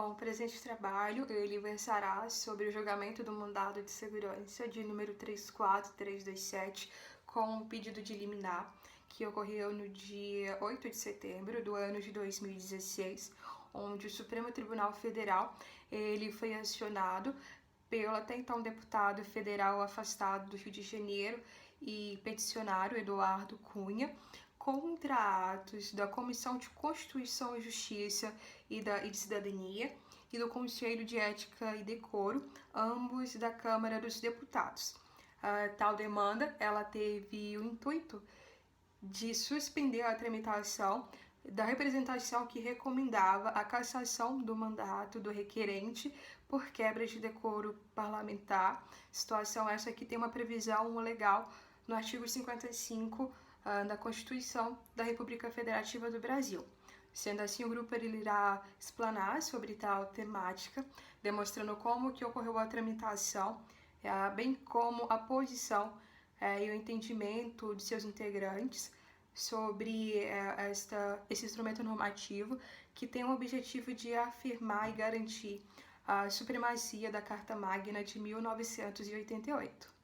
Bom, o presente trabalho, ele versará sobre o julgamento do mandado de segurança de número 34327, com o pedido de liminar, que ocorreu no dia 8 de setembro do ano de 2016, onde o Supremo Tribunal Federal ele foi acionado pelo até então deputado federal afastado do Rio de Janeiro e peticionário Eduardo Cunha, contra atos da Comissão de Constituição e Justiça e de Cidadania e do Conselho de Ética e Decoro, ambos da Câmara dos Deputados. Tal demanda ela teve o intuito de suspender a tramitação da representação que recomendava a cassação do mandato do requerente por quebra de decoro parlamentar, situação essa que tem uma previsão legal no artigo 55 da Constituição da República Federativa do Brasil. Sendo assim, o grupo ele irá explanar sobre tal temática, demonstrando como que ocorreu a tramitação, bem como a posição e o entendimento de seus integrantes sobre esse instrumento normativo que tem o objetivo de afirmar e garantir a supremacia da Carta Magna de 1988.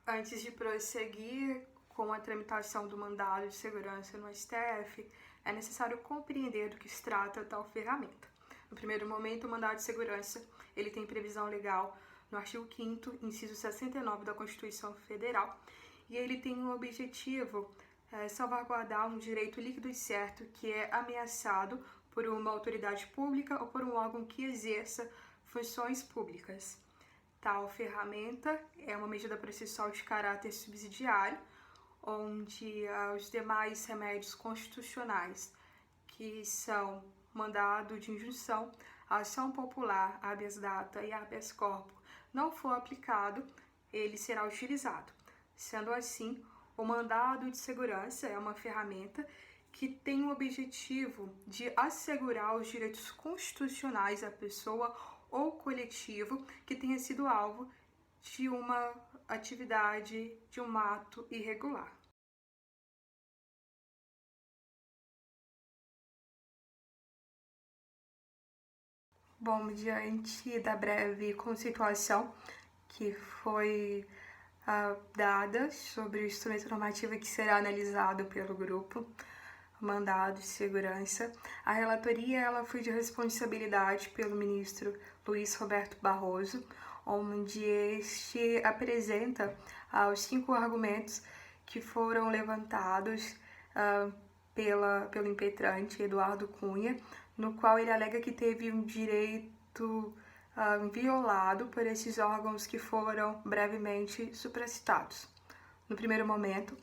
Antes de prosseguir com a tramitação do mandado de segurança no STF, é necessário compreender do que se trata tal ferramenta. No primeiro momento, o mandado de segurança ele tem previsão legal no artigo 5º, inciso 69 da Constituição Federal, e ele tem o objetivo salvaguardar um direito líquido e certo que é ameaçado por uma autoridade pública ou por um órgão que exerça funções públicas. Tal ferramenta é uma medida processual de caráter subsidiário, onde os demais remédios constitucionais, que são mandado de injunção, ação popular, habeas data e habeas corpus, não for aplicado, ele será utilizado. Sendo assim, o mandado de segurança é uma ferramenta que tem o objetivo de assegurar os direitos constitucionais da pessoa ou coletivo que tenha sido alvo de uma atividade, de um ato irregular. Bom, diante da breve conceituação que foi dada sobre o instrumento normativo que será analisado pelo grupo, mandado de segurança, a relatoria ela foi de responsabilidade pelo ministro Luiz Roberto Barroso, onde este apresenta os 5 argumentos que foram levantados pelo impetrante Eduardo Cunha, no qual ele alega que teve um direito violado por esses órgãos que foram brevemente supracitados. No primeiro momento,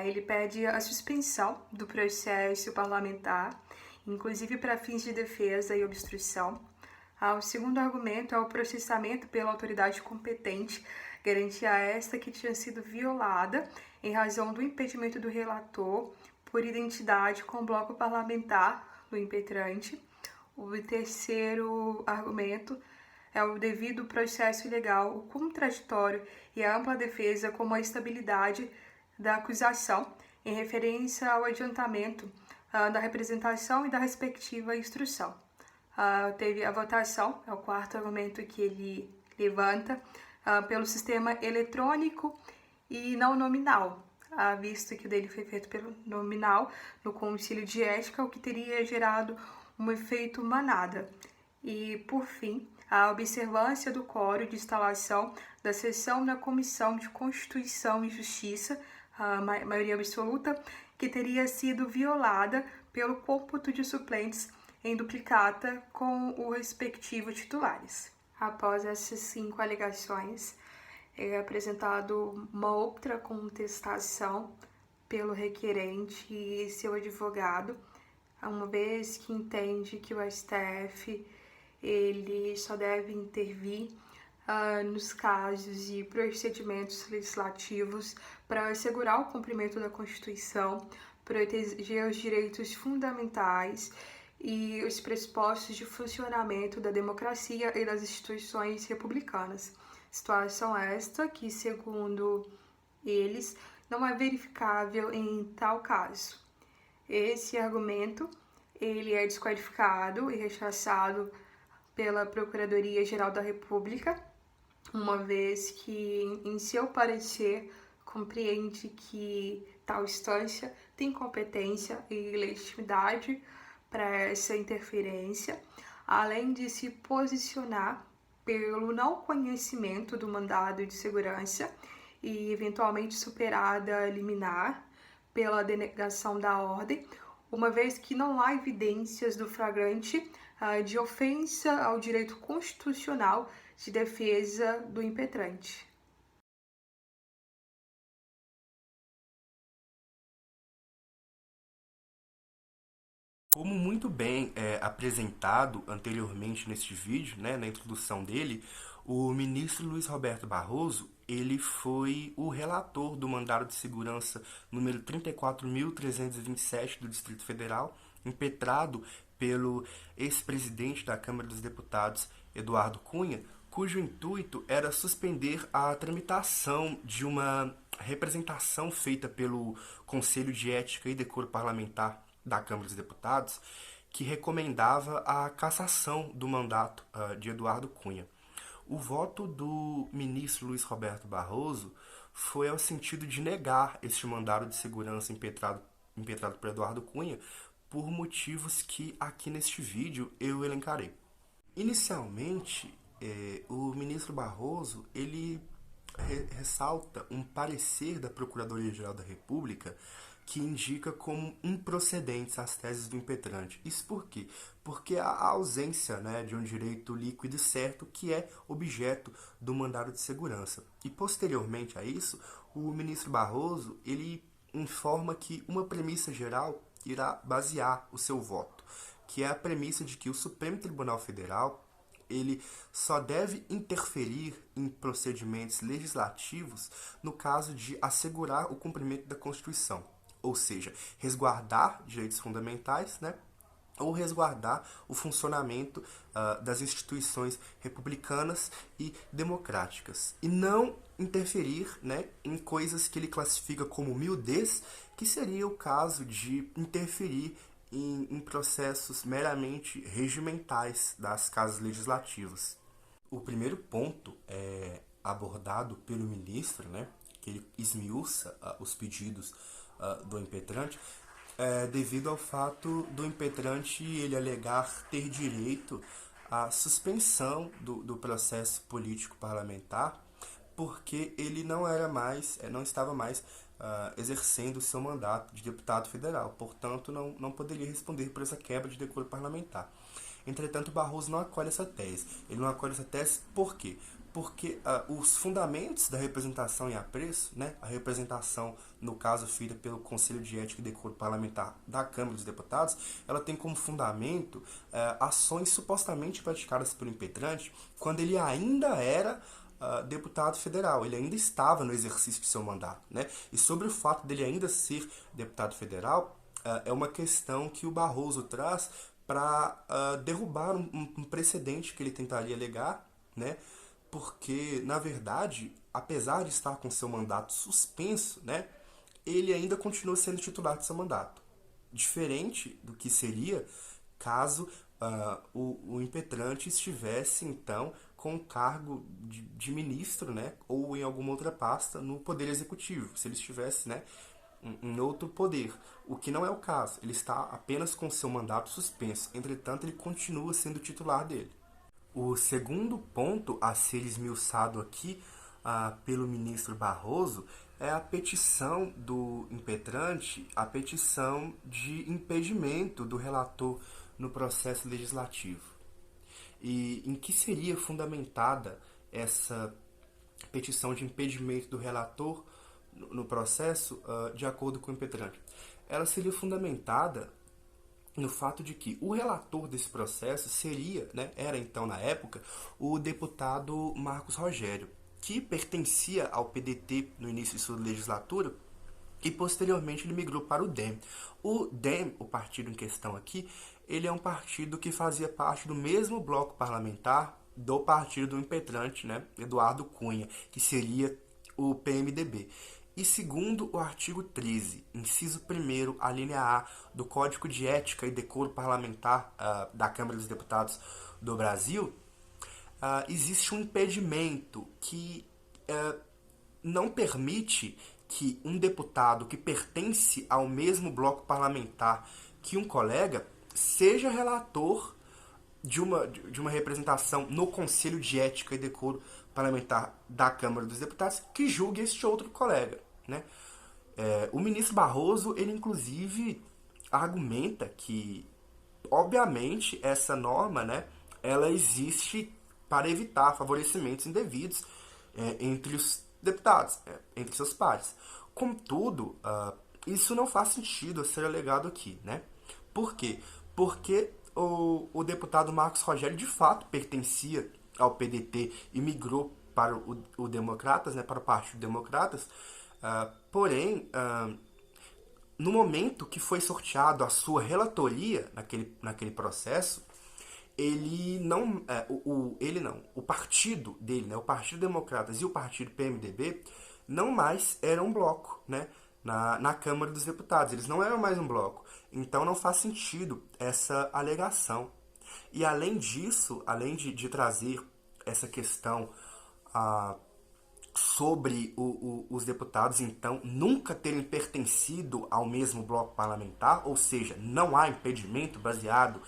ele pede a suspensão do processo parlamentar, inclusive para fins de defesa e obstrução. O segundo argumento é o processamento pela autoridade competente, garantia esta que tinha sido violada em razão do impedimento do relator por identidade com o bloco parlamentar do impetrante. O terceiro argumento é o devido processo legal, o contraditório e a ampla defesa como a estabilidade da acusação, em referência ao adiantamento da representação e da respectiva instrução. Teve a votação, é o quarto argumento que ele levanta, pelo sistema eletrônico e não nominal, visto que o dele foi feito pelo nominal no Conselho de Ética, o que teria gerado um efeito manada. E, por fim, a observância do quórum de instalação da sessão da Comissão de Constituição e Justiça, a maioria absoluta, que teria sido violada pelo cômputo de suplentes em duplicata com o respectivo titulares. Após essas 5 alegações, é apresentado uma outra contestação pelo requerente e seu advogado, uma vez que entende que o STF ele só deve intervir nos casos e procedimentos legislativos para assegurar o cumprimento da Constituição, proteger os direitos fundamentais e os pressupostos de funcionamento da democracia e das instituições republicanas. Situação esta que, segundo eles, não é verificável em tal caso. Esse argumento ele é desqualificado e rechaçado pela Procuradoria-Geral da República, uma vez que, em seu parecer, compreende que tal instância tem competência e legitimidade para essa interferência, além de se posicionar pelo não conhecimento do mandado de segurança e eventualmente superada a liminar pela denegação da ordem, uma vez que não há evidências do flagrante de ofensa ao direito constitucional de defesa do impetrante. Como muito bem apresentado anteriormente neste vídeo, né, na introdução dele, o ministro Luiz Roberto Barroso, ele foi o relator do mandado de segurança número 34.327 do Distrito Federal, impetrado pelo ex-presidente da Câmara dos Deputados, Eduardo Cunha, cujo intuito era suspender a tramitação de uma representação feita pelo Conselho de Ética e Decoro Parlamentar da Câmara dos Deputados, que recomendava a cassação do mandato de Eduardo Cunha. O voto do ministro Luiz Roberto Barroso foi ao sentido de negar este mandado de segurança impetrado por Eduardo Cunha por motivos que aqui neste vídeo eu elencarei. Inicialmente, o ministro Barroso ele ressalta um parecer da Procuradoria-Geral da República que indica como improcedentes as teses do impetrante. Isso por quê? Porque há a ausência, né, de um direito líquido e certo que é objeto do mandado de segurança. E posteriormente a isso, o ministro Barroso ele informa que uma premissa geral irá basear o seu voto, que é a premissa de que o Supremo Tribunal Federal ele só deve interferir em procedimentos legislativos no caso de assegurar o cumprimento da Constituição, ou seja, resguardar direitos fundamentais, né, ou resguardar o funcionamento das instituições republicanas e democráticas, e não interferir, né, em coisas que ele classifica como miudez, que seria o caso de interferir em processos meramente regimentais das casas legislativas. O primeiro ponto é abordado pelo ministro, né, que ele esmiuça os pedidos do impetrante, devido ao fato do impetrante ele alegar ter direito à suspensão do processo político parlamentar, porque ele não estava mais exercendo o seu mandato de deputado federal, portanto não poderia responder por essa quebra de decoro parlamentar. Entretanto, Barroso não acolhe essa tese. Ele não acolhe essa tese por quê? Porque os fundamentos da representação em apreço, né, a representação, no caso, feita pelo Conselho de Ética e Decoro Parlamentar da Câmara dos Deputados, ela tem como fundamento ações supostamente praticadas pelo impetrante quando ele ainda era deputado federal, ele ainda estava no exercício de seu mandato, né? E sobre o fato dele ainda ser deputado federal, é uma questão que o Barroso traz para derrubar um precedente que ele tentaria alegar, né? Porque, na verdade, apesar de estar com seu mandato suspenso, né, ele ainda continua sendo titular de seu mandato. Diferente do que seria caso o impetrante estivesse, então, com o cargo de ministro, né, ou em alguma outra pasta no Poder Executivo, se ele estivesse, né, em outro poder, o que não é o caso. Ele está apenas com seu mandato suspenso, entretanto, ele continua sendo titular dele. O segundo ponto a ser esmiuçado aqui pelo ministro Barroso é a petição do impetrante, a petição de impedimento do relator no processo legislativo. E em que seria fundamentada essa petição de impedimento do relator no processo, de acordo com o impetrante? Ela seria fundamentada no fato de que o relator desse processo seria, né, era então na época, o deputado Marcos Rogério, que pertencia ao PDT no início de sua legislatura e posteriormente ele migrou para o DEM. O DEM, o partido em questão aqui, ele é um partido que fazia parte do mesmo bloco parlamentar do partido do impetrante, né, Eduardo Cunha, que seria o PMDB. E segundo o artigo 13, inciso 1º, a linha A do Código de Ética e Decoro Parlamentar da Câmara dos Deputados do Brasil, existe um impedimento que não permite que um deputado que pertence ao mesmo bloco parlamentar que um colega seja relator de uma representação no Conselho de Ética e Decoro Parlamentar da Câmara dos Deputados que julgue este outro colega, né? O ministro Barroso, ele inclusive argumenta que, obviamente, essa norma, né, ela existe para evitar favorecimentos indevidos entre os deputados, entre seus pares. Contudo, isso não faz sentido a ser alegado aqui, né? Por quê? Porque o deputado Marcos Rogério de fato pertencia ao PDT e migrou para o Democratas, né, para o Partido Democratas, porém, no momento que foi sorteado a sua relatoria naquele processo, ele não, o partido dele, né, o Partido Democratas e o Partido PMDB, não mais eram um bloco, né, na Câmara dos Deputados. Eles não eram mais um bloco. Então não faz sentido essa alegação. E além disso, além de trazer essa questão sobre os deputados, então, nunca terem pertencido ao mesmo bloco parlamentar, ou seja, não há impedimento baseado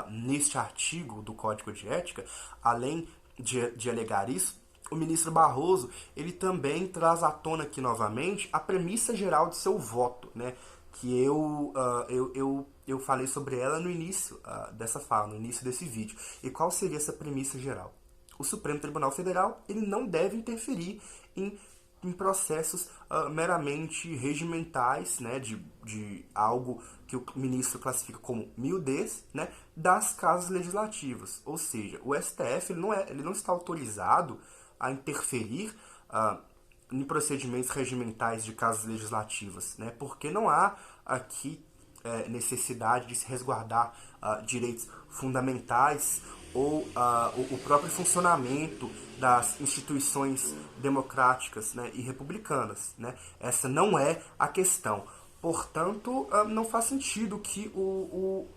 neste artigo do Código de Ética, além de alegar isso, o ministro Barroso, ele também traz à tona aqui novamente a premissa geral de seu voto, né? Que eu falei sobre ela no início dessa fala, no início desse vídeo. E qual seria essa premissa geral? O Supremo Tribunal Federal, ele não deve interferir em processos meramente regimentais, né, de algo que o ministro classifica como miudez, né, das casas legislativas. Ou seja, o STF ele não está autorizado a interferir em procedimentos regimentais de casas legislativas, né, porque não há aqui necessidade de se resguardar direitos fundamentais ou o próprio funcionamento das instituições democráticas, né, e republicanas, né? Essa não é a questão. Portanto, não faz sentido que o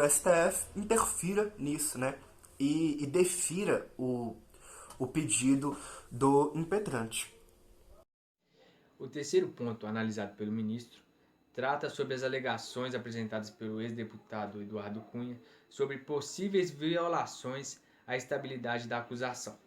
STF interfira nisso, né? E defira o pedido do impetrante. O terceiro ponto analisado pelo ministro trata sobre as alegações apresentadas pelo ex-deputado Eduardo Cunha sobre possíveis violações à estabilidade da acusação.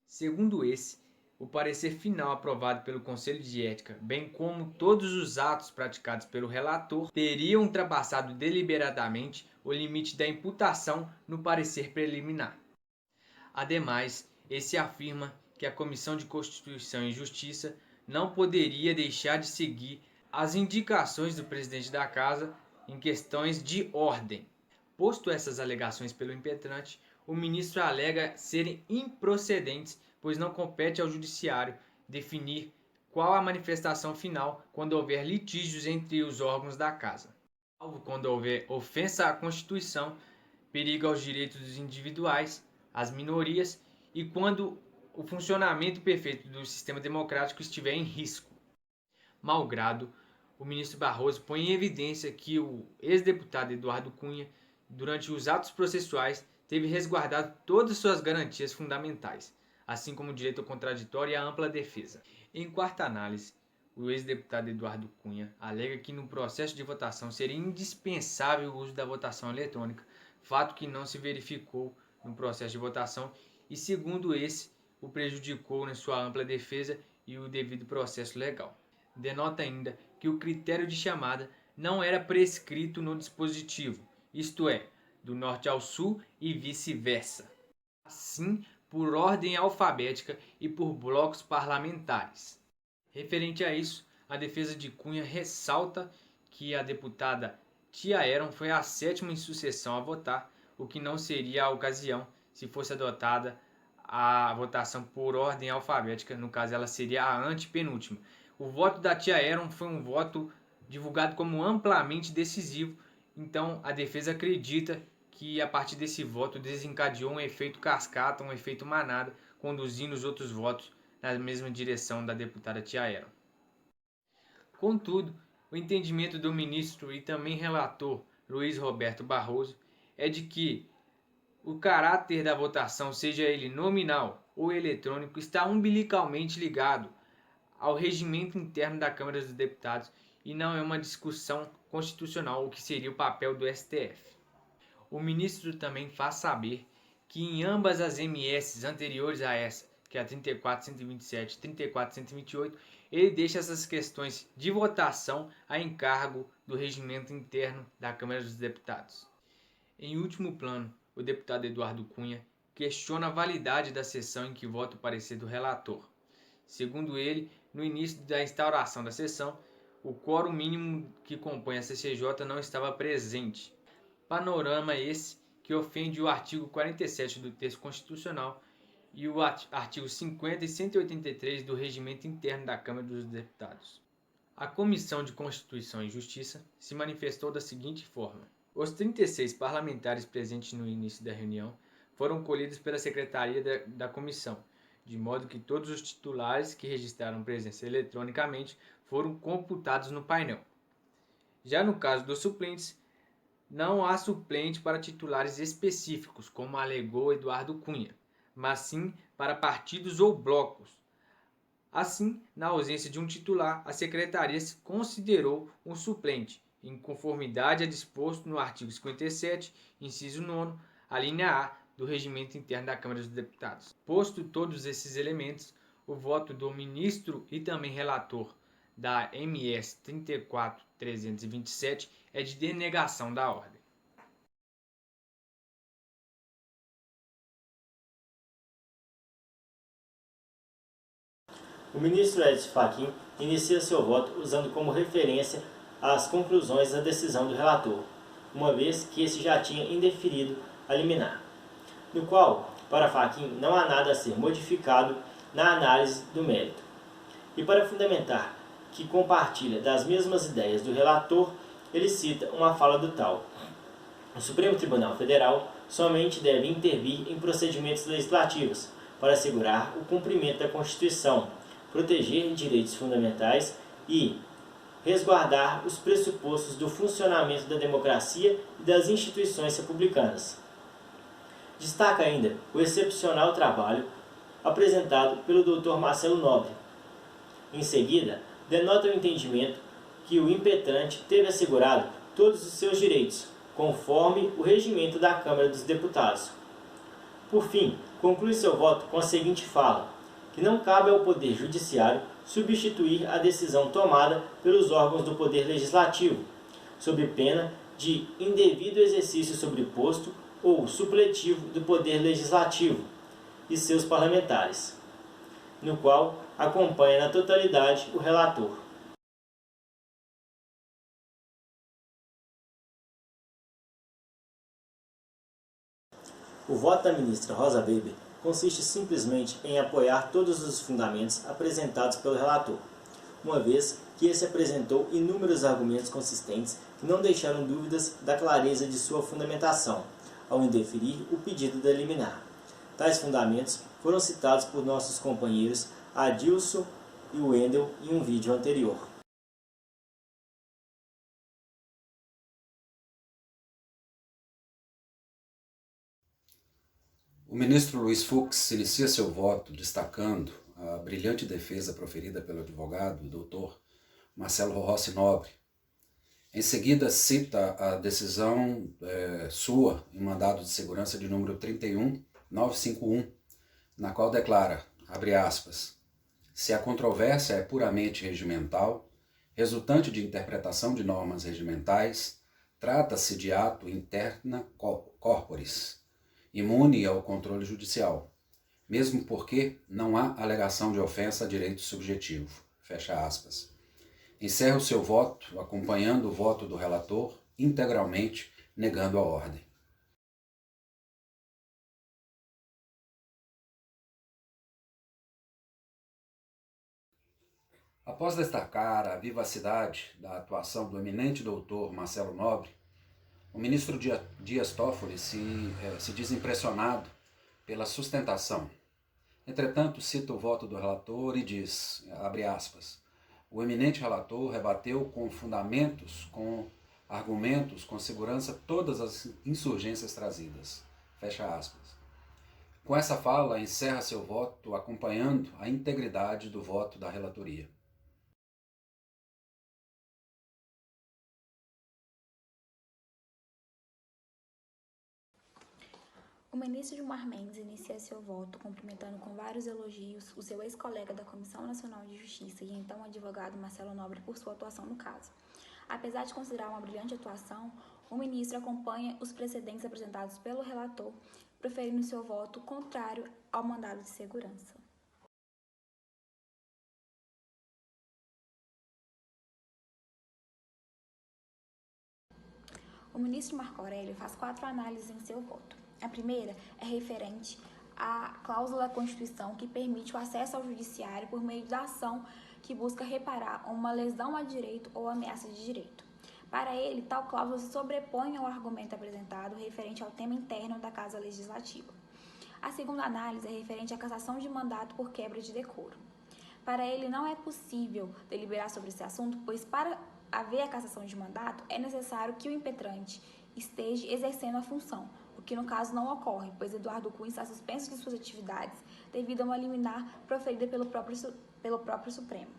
Segundo esse, o parecer final aprovado pelo Conselho de Ética, bem como todos os atos praticados pelo relator, teriam ultrapassado deliberadamente o limite da imputação no parecer preliminar. Ademais, esse afirma que a Comissão de Constituição e Justiça não poderia deixar de seguir as indicações do presidente da Casa em questões de ordem. Posto essas alegações pelo impetrante, o ministro alega serem improcedentes, pois não compete ao judiciário definir qual a manifestação final quando houver litígios entre os órgãos da Casa, salvo quando houver ofensa à Constituição, perigo aos direitos individuais, às minorias e quando o funcionamento perfeito do sistema democrático estiver em risco. Malgrado, o ministro Barroso põe em evidência que o ex-deputado Eduardo Cunha, durante os atos processuais, teve resguardado todas suas garantias fundamentais, assim como o direito ao contraditório e a ampla defesa. Em quarta análise, o ex-deputado Eduardo Cunha alega que no processo de votação seria indispensável o uso da votação eletrônica, fato que não se verificou no processo de votação e, segundo esse, o prejudicou na sua ampla defesa e o devido processo legal. Denota ainda que o critério de chamada não era prescrito no dispositivo, isto é, do norte ao sul e vice-versa. Assim, por ordem alfabética e por blocos parlamentares. Referente a isso, a defesa de Cunha ressalta que a deputada Tia Eron foi a sétima em sucessão a votar, o que não seria a ocasião se fosse adotada a votação por ordem alfabética, no caso ela seria a antepenúltima. O voto da Tia Eron foi um voto divulgado como amplamente decisivo, então a defesa acredita que a partir desse voto desencadeou um efeito cascata, um efeito manada, conduzindo os outros votos na mesma direção da deputada Tia Eron. Contudo, o entendimento do ministro e também relator Luiz Roberto Barroso é de que o caráter da votação, seja ele nominal ou eletrônico, está umbilicalmente ligado ao regimento interno da Câmara dos Deputados e não é uma discussão constitucional, o que seria o papel do STF. O ministro também faz saber que em ambas as MS anteriores a essa, que é a 34.127 e 34.128, ele deixa essas questões de votação a encargo do regimento interno da Câmara dos Deputados. Em último plano, o deputado Eduardo Cunha questiona a validade da sessão em que vota o parecer do relator. Segundo ele, no início da instauração da sessão, o quórum mínimo que compõe a CCJ não estava presente. Panorama esse que ofende o artigo 47 do texto constitucional e o artigo 50 e 183 do Regimento Interno da Câmara dos Deputados. A Comissão de Constituição e Justiça se manifestou da seguinte forma: os 36 parlamentares presentes no início da reunião foram colhidos pela secretaria da comissão, de modo que todos os titulares que registraram presença eletronicamente foram computados no painel. Já no caso dos suplentes, não há suplente para titulares específicos, como alegou Eduardo Cunha, mas sim para partidos ou blocos. Assim, na ausência de um titular, a secretaria considerou um suplente, em conformidade a disposto no artigo 57, inciso 9, a linha A do Regimento Interno da Câmara dos Deputados. Posto todos esses elementos, o voto do ministro e também relator da MS 34.327 é de denegação da ordem. O ministro Edson Fachin inicia seu voto usando como referência as conclusões da decisão do relator, uma vez que esse já tinha indeferido a liminar, no qual, para Fachin, não há nada a ser modificado na análise do mérito. E para fundamentar que compartilha das mesmas ideias do relator, ele cita uma fala do tal: o Supremo Tribunal Federal somente deve intervir em procedimentos legislativos para assegurar o cumprimento da Constituição, proteger direitos fundamentais e resguardar os pressupostos do funcionamento da democracia e das instituições republicanas. Destaca ainda o excepcional trabalho apresentado pelo Dr. Marcelo Nobre. Em seguida, denota o entendimento que o impetrante teve assegurado todos os seus direitos, conforme o regimento da Câmara dos Deputados. Por fim, conclui seu voto com a seguinte fala: que não cabe ao Poder Judiciário substituir a decisão tomada pelos órgãos do Poder Legislativo, sob pena de indevido exercício sobreposto ou supletivo do Poder Legislativo e seus parlamentares, no qual acompanha na totalidade o relator. O voto da ministra Rosa Weber consiste simplesmente em apoiar todos os fundamentos apresentados pelo relator, uma vez que esse apresentou inúmeros argumentos consistentes que não deixaram dúvidas da clareza de sua fundamentação, ao indeferir o pedido da liminar. Tais fundamentos foram citados por nossos companheiros Adilson e Wendel em um vídeo anterior. O ministro Luiz Fux inicia seu voto destacando a brilhante defesa proferida pelo advogado, Dr. Marcelo Rossi Nobre. Em seguida, cita a decisão sua em mandado de segurança de número 31951, na qual declara, abre aspas, se a controvérsia é puramente regimental, resultante de interpretação de normas regimentais, trata-se de ato interna corporis, imune ao controle judicial, mesmo porque não há alegação de ofensa a direito subjetivo. Fecha aspas. Encerra o seu voto acompanhando o voto do relator, integralmente negando a ordem. Após destacar a vivacidade da atuação do eminente doutor Marcelo Nobre, o ministro Dias Toffoli se diz impressionado pela sustentação. Entretanto, cita o voto do relator e diz, abre aspas, o eminente relator rebateu com fundamentos, com argumentos, com segurança, todas as insurgências trazidas. Fecha aspas. Com essa fala, encerra seu voto acompanhando a integridade do voto da relatoria. O ministro Gilmar Mendes inicia seu voto cumprimentando com vários elogios o seu ex-colega da Comissão Nacional de Justiça e então advogado Marcelo Nobre por sua atuação no caso. Apesar de considerar uma brilhante atuação, o ministro acompanha os precedentes apresentados pelo relator, proferindo seu voto contrário ao mandado de segurança. O ministro Marco Aurélio faz 4 análises em seu voto. A primeira é referente à cláusula da Constituição que permite o acesso ao judiciário por meio da ação que busca reparar uma lesão a direito ou ameaça de direito. Para ele, tal cláusula se sobrepõe ao argumento apresentado referente ao tema interno da Casa Legislativa. A segunda análise é referente à cassação de mandato por quebra de decoro. Para ele, não é possível deliberar sobre esse assunto, pois para haver a cassação de mandato, é necessário que o impetrante esteja exercendo a função, o que no caso não ocorre, pois Eduardo Cunha está suspenso de suas atividades devido a uma liminar proferida pelo próprio Supremo.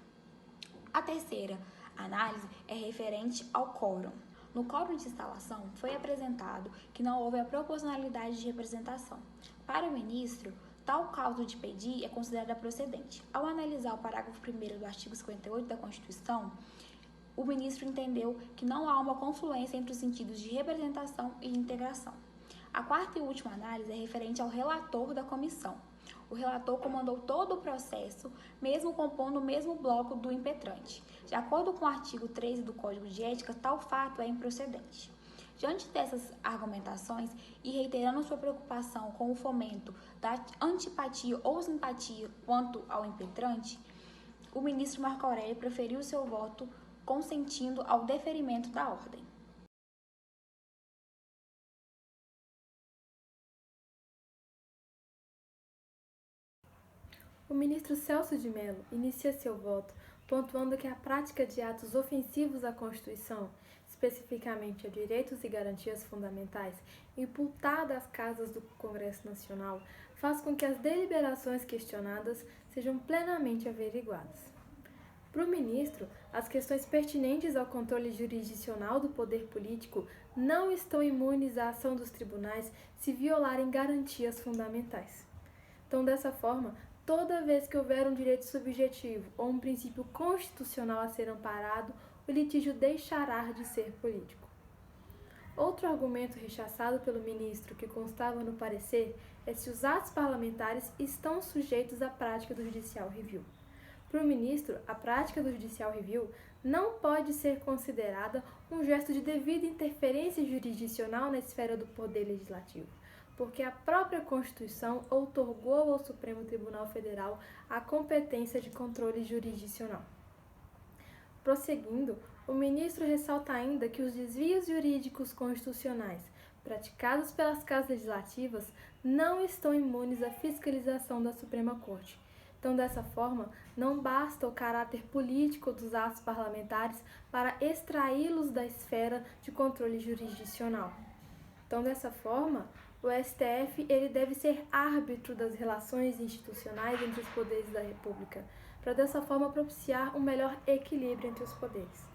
A terceira análise é referente ao quórum. No quórum de instalação, foi apresentado que não houve a proporcionalidade de representação. Para o ministro, tal causa de pedir é considerada procedente. Ao analisar o parágrafo 1º do artigo 58 da Constituição, o ministro entendeu que não há uma confluência entre os sentidos de representação e integração. A quarta e última análise é referente ao relator da comissão. O relator comandou todo o processo, mesmo compondo o mesmo bloco do impetrante. De acordo com o artigo 13 do Código de Ética, tal fato é improcedente. Diante dessas argumentações e reiterando sua preocupação com o fomento da antipatia ou simpatia quanto ao impetrante, o ministro Marco Aurélio proferiu seu voto consentindo ao deferimento da ordem. O ministro Celso de Mello inicia seu voto pontuando que a prática de atos ofensivos à Constituição, especificamente a direitos e garantias fundamentais, imputada às casas do Congresso Nacional, faz com que as deliberações questionadas sejam plenamente averiguadas. Para o ministro, as questões pertinentes ao controle jurisdicional do poder político não estão imunes à ação dos tribunais se violarem garantias fundamentais. Então, dessa forma, toda vez que houver um direito subjetivo ou um princípio constitucional a ser amparado, o litígio deixará de ser político. Outro argumento rechaçado pelo ministro que constava no parecer é se os atos parlamentares estão sujeitos à prática do judicial review. Para o ministro, a prática do judicial review não pode ser considerada um gesto de devida interferência jurisdicional na esfera do poder legislativo, porque a própria Constituição outorgou ao Supremo Tribunal Federal a competência de controle jurisdicional. Prosseguindo, o ministro ressalta ainda que os desvios jurídicos constitucionais praticados pelas casas legislativas não estão imunes à fiscalização da Suprema Corte. Então, dessa forma, não basta o caráter político dos atos parlamentares para extraí-los da esfera de controle jurisdicional. Então, dessa forma, o STF ele deve ser árbitro das relações institucionais entre os poderes da República, para dessa forma propiciar um melhor equilíbrio entre os poderes.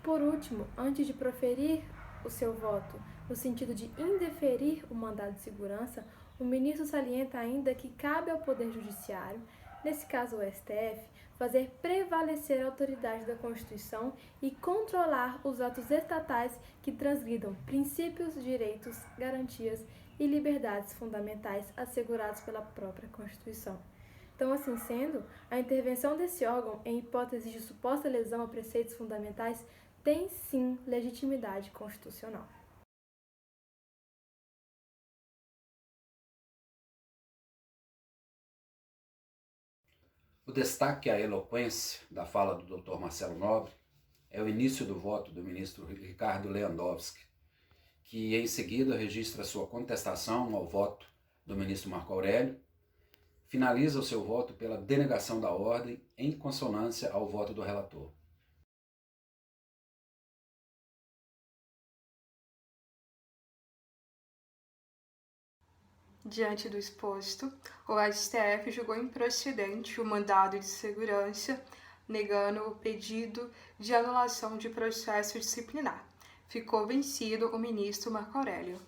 Por último, antes de proferir o seu voto no sentido de indeferir o mandado de segurança, o ministro salienta ainda que cabe ao Poder Judiciário, nesse caso o STF, fazer prevalecer a autoridade da Constituição e controlar os atos estatais que transgridam princípios, direitos, garantias e liberdades fundamentais assegurados pela própria Constituição. Então, assim sendo, a intervenção desse órgão em hipótese de suposta lesão a preceitos fundamentais tem sim legitimidade constitucional. O destaque à eloquência da fala do Dr. Marcelo Nobre é o início do voto do ministro Ricardo Lewandowski, que em seguida registra sua contestação ao voto do ministro Marco Aurélio, finaliza o seu voto pela denegação da ordem em consonância ao voto do relator. Diante do exposto, o STF julgou improcedente o mandado de segurança, negando o pedido de anulação de processo disciplinar. Ficou vencido o ministro Marco Aurélio.